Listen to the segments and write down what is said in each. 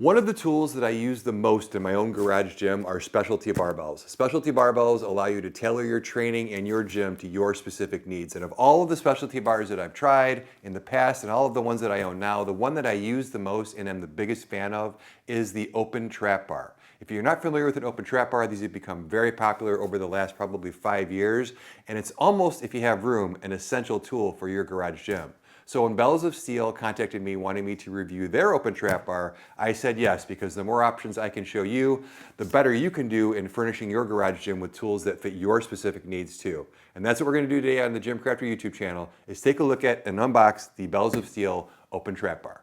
One of the tools that I use the most in my own garage gym are specialty barbells. Specialty barbells allow you to tailor your training and your gym to your specific needs. And of all of the specialty bars that I've tried in the past and all of the ones that I own now, the one that I use the most and am the biggest fan of is the open trap bar. If you're not familiar with an open trap bar, these have become very popular over the last probably 5 years. And it's almost, if you have room, an essential tool for your garage gym. So when Bells of Steel contacted me wanting me to review their open trap bar, I said yes, because the more options I can show you, the better you can do in furnishing your garage gym with tools that fit your specific needs too. And that's what we're gonna do today on the GymCrafter YouTube channel, is take a look at and unbox the Bells of Steel open trap bar.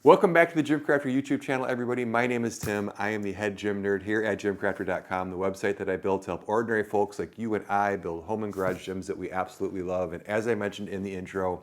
Welcome back to the GymCrafter YouTube channel, everybody. My name is Tim. I am the head gym nerd here at GymCrafter.com, the website that I built to help ordinary folks like you and I build home and garage gyms that we absolutely love. And as I mentioned in the intro,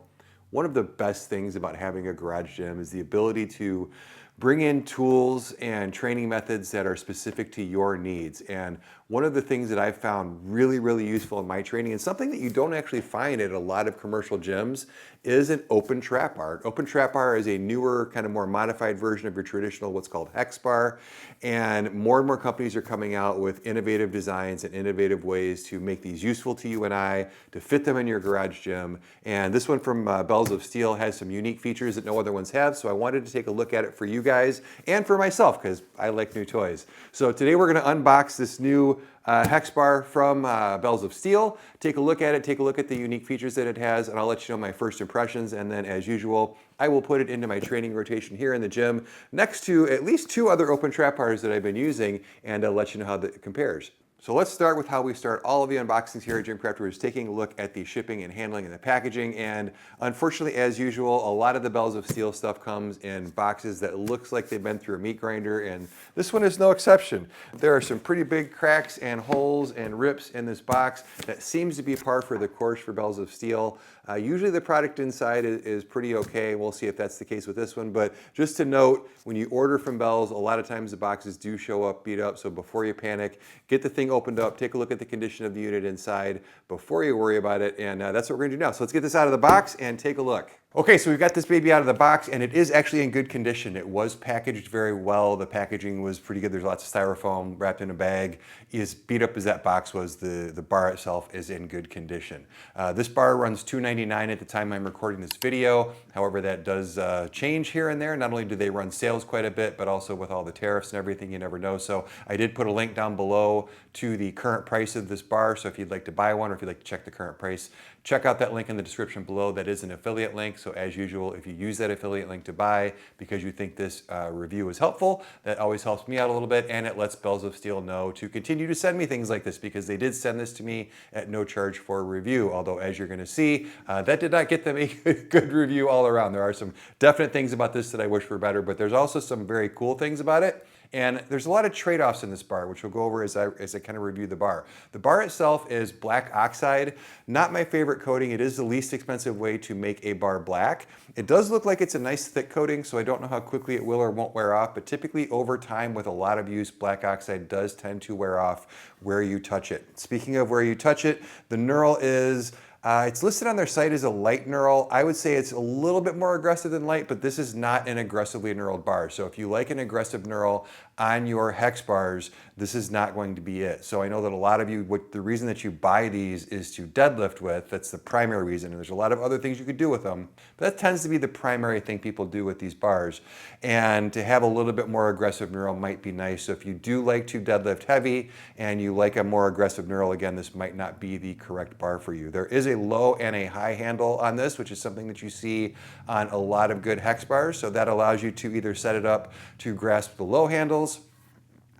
one of the best things about having a garage gym is the ability to bring in tools and training methods that are specific to your needs. And one of the things that I've found really, really useful in my training, and something that you don't actually find at a lot of commercial gyms, is an open trap bar. An open trap bar is a newer, kind of more modified version of your traditional what's called hex bar. And more companies are coming out with innovative designs and innovative ways to make these useful to you and I, to fit them in your garage gym. And this one from Bells of Steel has some unique features that no other ones have, so I wanted to take a look at it for you guys and for myself, because I like new toys. So today we're gonna unbox this new hex bar from Bells of Steel. Take a look at it, take a look at the unique features that it has, and I'll let you know my first impressions. And then, as usual, I will put it into my training rotation here in the gym next to at least 2 other open trap bars that I've been using, and I'll let you know how that compares. So let's start with how we start all of the unboxings here at GymCrafter, is taking a look at the shipping and handling and the packaging. And unfortunately, as usual, a lot of the Bells of Steel stuff comes in boxes that looks like they've been through a meat grinder, and this one is no exception. There are some pretty big cracks and holes and rips in this box. That seems to be par for the course for Bells of Steel. Usually the product inside is pretty okay. We'll see if that's the case with this one, but just to note, when you order from Bells, a lot of times the boxes do show up beat up, so before you panic, get the thing opened up, take a look at the condition of the unit inside before you worry about it, and that's what we're gonna do now. So let's get this out of the box and take a look. Okay, so we've got this baby out of the box, and it is actually in good condition. It was packaged very well. The packaging was pretty good. There's lots of styrofoam wrapped in a bag. As beat up as that box was, the bar itself is in good condition. This bar runs $2.99 at the time I'm recording this video. However, that does change here and there. Not only do they run sales quite a bit, but also with all the tariffs and everything, you never know. So I did put a link down below to the current price of this bar. So if you'd like to buy one, or if you'd like to check the current price, check out that link in the description below. That is an affiliate link. So as usual, if you use that affiliate link to buy because you think this review is helpful, that always helps me out a little bit, and it lets Bells of Steel know to continue to send me things like this, because they did send this to me at no charge for a review. Although, as you're gonna see, that did not get them a good review all around. There are some definite things about this that I wish were better, but there's also some very cool things about it. And there's a lot of trade-offs in this bar, which we'll go over as I kind of review the bar. The bar itself is black oxide. Not my favorite coating. It is the least expensive way to make a bar black. It does look like it's a nice thick coating, so I don't know how quickly it will or won't wear off, but typically over time with a lot of use, black oxide does tend to wear off where you touch it. Speaking of where you touch it, the knurl is it's listed on their site as a light knurl. I would say it's a little bit more aggressive than light, but this is not an aggressively knurled bar. So if you like an aggressive knurl on your hex bars, this is not going to be it. So I know that a lot of you, the reason that you buy these is to deadlift with. That's the primary reason. And there's a lot of other things you could do with them, but that tends to be the primary thing people do with these bars. And to have a little bit more aggressive knurl might be nice. So if you do like to deadlift heavy and you like a more aggressive knurl, again, this might not be the correct bar for you. There is a low and a high handle on this, which is something that you see on a lot of good hex bars. So that allows you to either set it up to grasp the low handles,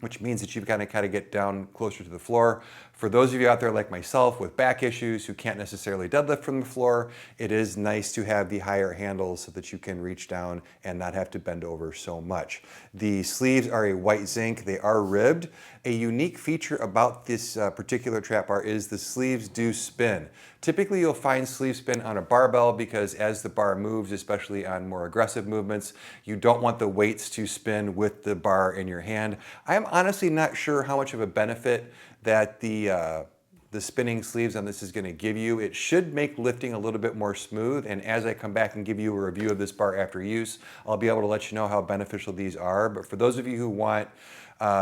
which means that you've got to kind of get down closer to the floor. For those of you out there like myself with back issues who can't necessarily deadlift from the floor, it is nice to have the higher handles so that you can reach down and not have to bend over so much. The sleeves are a white zinc. They are ribbed. A unique feature about this particular trap bar is the sleeves do spin. Typically you'll find sleeve spin on a barbell because as the bar moves, especially on more aggressive movements, you don't want the weights to spin with the bar in your hand. I'm honestly not sure how much of a benefit that the the spinning sleeves on this is going to give you. It should make lifting a little bit more smooth, and as I come back and give you a review of this bar after use, I'll be able to let you know how beneficial these are. But for those of you who want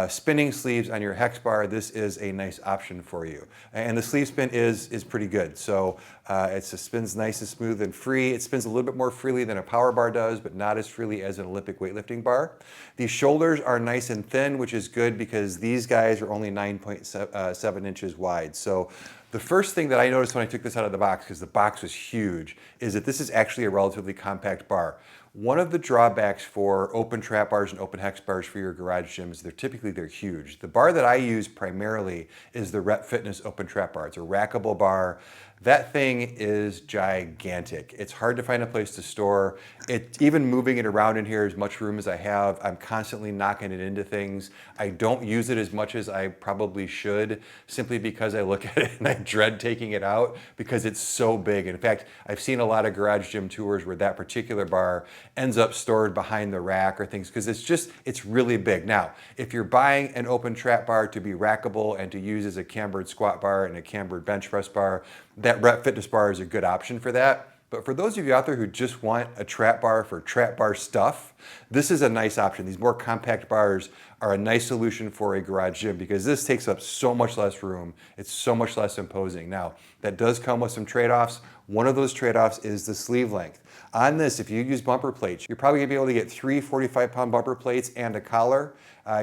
spinning sleeves on your hex bar, this is a nice option for you. And the sleeve spin is pretty good. So it spins nice and smooth and free. It spins a little bit more freely than a power bar does, but not as freely as an Olympic weightlifting bar. These shoulders are nice and thin, which is good because these guys are only 9.7 inches wide. So the first thing that I noticed when I took this out of the box, because the box was huge, is that this is actually a relatively compact bar. One of the drawbacks for open trap bars and open hex bars for your garage gym is they're huge. The bar that I use primarily is the Rep Fitness open trap bar. It's a rackable bar. That thing is gigantic. It's hard to find a place to store it. Even moving it around in here, as much room as I have, I'm constantly knocking it into things. I don't use it as much as I probably should, simply because I look at it and I dread taking it out because it's so big. In fact, I've seen a lot of garage gym tours where that particular bar ends up stored behind the rack or things because it's really big. Now, if you're buying an open trap bar to be rackable and to use as a cambered squat bar and a cambered bench press bar, that Rep Fitness bar is a good option for that. But for those of you out there who just want a trap bar for trap bar stuff, this is a nice option. These more compact bars are a nice solution for a garage gym because this takes up so much less room. It's so much less imposing. Now, that does come with some trade-offs. One of those trade-offs is the sleeve length. On this, if you use bumper plates, you're probably gonna be able to get 3 45-pound bumper plates and a collar.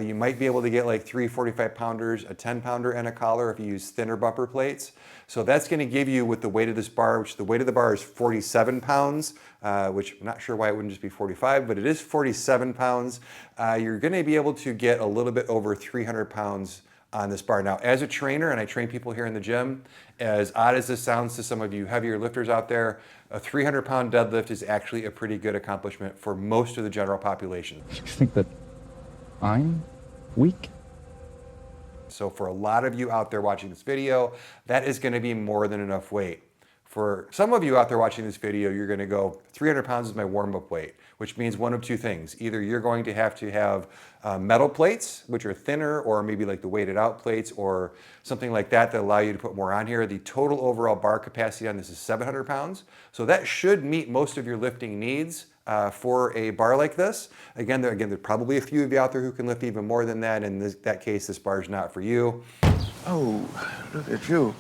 You might be able to get like 3 45-pounders, a 10-pounder, and a collar if you use thinner bumper plates. So that's going to give you, with the weight of this bar, which the weight of the bar is 47 pounds, which I'm not sure why it wouldn't just be 45, but it is 47 pounds. You're going to be able to get a little bit over 300 pounds on this bar. Now, as a trainer, and I train people here in the gym, as odd as this sounds to some of you heavier lifters out there, a 300-pound deadlift is actually a pretty good accomplishment for most of the general population. You think that I'm weak? So for a lot of you out there watching this video, that is going to be more than enough weight. For some of you out there watching this video, you're going to go, 300 pounds is my warm-up weight, which means one of two things. Either you're going to have metal plates, which are thinner, or maybe like the weighted out plates or something like that that allow you to put more on here. The total overall bar capacity on this is 700 pounds. So that should meet most of your lifting needs for a bar like this. Again, there's probably a few of you out there who can lift even more than that. In that case, this bar is not for you. Oh, look at you.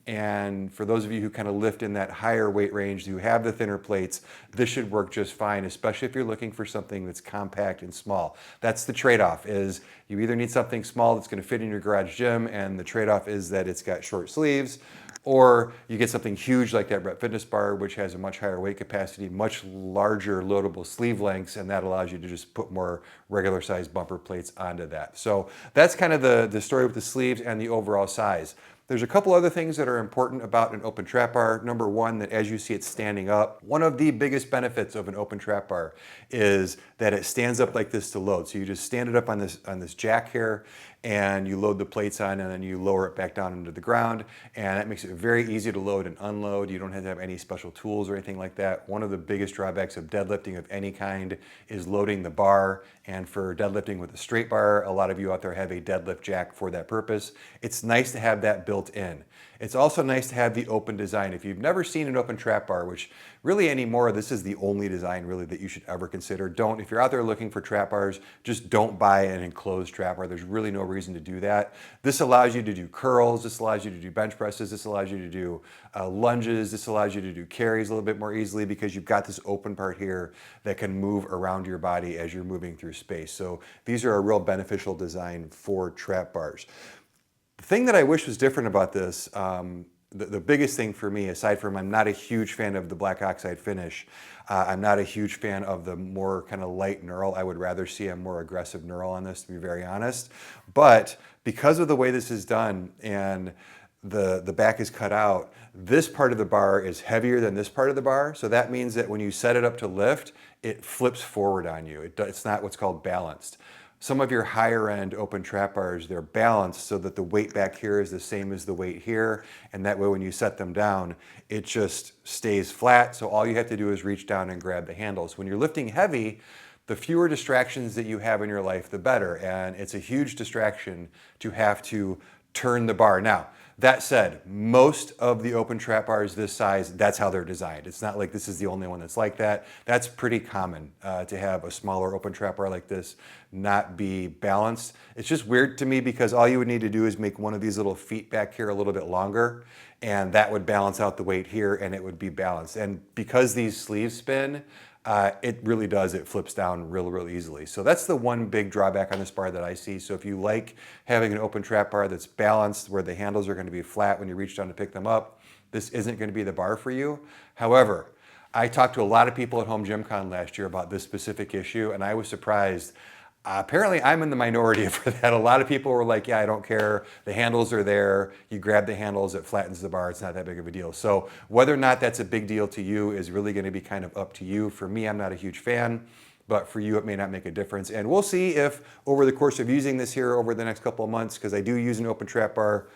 And for those of you who kind of lift in that higher weight range, who have the thinner plates, this should work just fine, especially if you're looking for something that's compact and small. That's the trade-off, is you either need something small that's going to fit in your garage gym, and the trade-off is that it's got short sleeves, or you get something huge like that Rep Fitness bar, which has a much higher weight capacity, much larger loadable sleeve lengths, and that allows you to just put more regular sized bumper plates onto that. So that's kind of the story with the sleeves and the overall size. There's a couple other things that are important about an open trap bar. Number one, that as you see it standing up, one of the biggest benefits of an open trap bar is that it stands up like this to load. So you just stand it up on this jack here, and you load the plates on, and then you lower it back down into the ground, and that makes it very easy to load and unload. You don't have to have any special tools or anything like that. One of the biggest drawbacks of deadlifting of any kind is loading the bar, and for deadlifting with a straight bar, a lot of you out there have a deadlift jack for that purpose. It's nice to have that built in. It's also nice to have the open design. If you've never seen an open trap bar, which really anymore, this is the only design really that you should ever consider. If you're out there looking for trap bars, just don't buy an enclosed trap bar. There's really no reason to do that. This allows you to do curls, this allows you to do bench presses, this allows you to do lunges, this allows you to do carries a little bit more easily because you've got this open part here that can move around your body as you're moving through space. So these are a real beneficial design for trap bars. The thing that I wish was different about this, the biggest thing for me, aside from I'm not a huge fan of the black oxide finish, I'm not a huge fan of the more kind of light knurl. I would rather see a more aggressive knurl on this, to be very honest. But because of the way this is done and the back is cut out, this part of the bar is heavier than this part of the bar. So that means that when you set it up to lift, it flips forward on you. It's not what's called balanced. Some of your higher end open trap bars, they're balanced so that the weight back here is the same as the weight here. And that way when you set them down, it just stays flat. So all you have to do is reach down and grab the handles. When you're lifting heavy, the fewer distractions that you have in your life, the better. And it's a huge distraction to have to turn the bar. Now, that said, most of the open trap bars this size, that's how they're designed. It's not like this is the only one that's like that. That's pretty common to have a smaller open trap bar like this not be balanced. It's just weird to me because all you would need to do is make one of these little feet back here a little bit longer, and that would balance out the weight here and it would be balanced. And because these sleeves spin, it really does, it flips down real easily. So that's the one big drawback on this bar that I see. So if you like having an open trap bar that's balanced, where the handles are going to be flat when you reach down to pick them up, this isn't going to be the bar for you. However, I talked to a lot of people at Home Gym Con last year about this specific issue, and I was surprised. Apparently I'm in the minority for that. A lot of people were like, yeah, I don't care. The handles are there. You grab the handles, it flattens the bar. It's not that big of a deal. So whether or not that's a big deal to you is really going to be kind of up to you. For me, I'm not a huge fan, but for you, it may not make a difference. And we'll see if over the course of using this here over the next couple of months, because I do use an open trap bar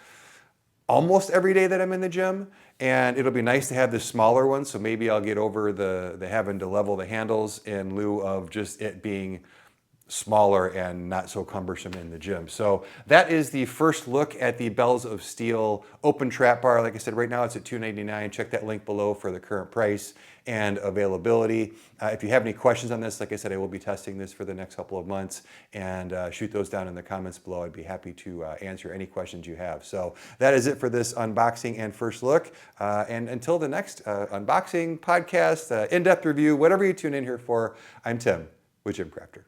almost every day that I'm in the gym, and it'll be nice to have this smaller one. So maybe I'll get over the having to level the handles in lieu of just it being smaller and not so cumbersome in the gym. So that is the first look at the Bells of Steel open trap bar. Like I said, right now it's at $299. Check that link below for the current price and availability. If you have any questions on this, like I said, I will be testing this for the next couple of months, and shoot those down in the comments below. I'd be happy to answer any questions you have. So that is it for this unboxing and first look. And until the next unboxing, podcast, in-depth review, whatever you tune in here for, I'm Tim with GymCrafter.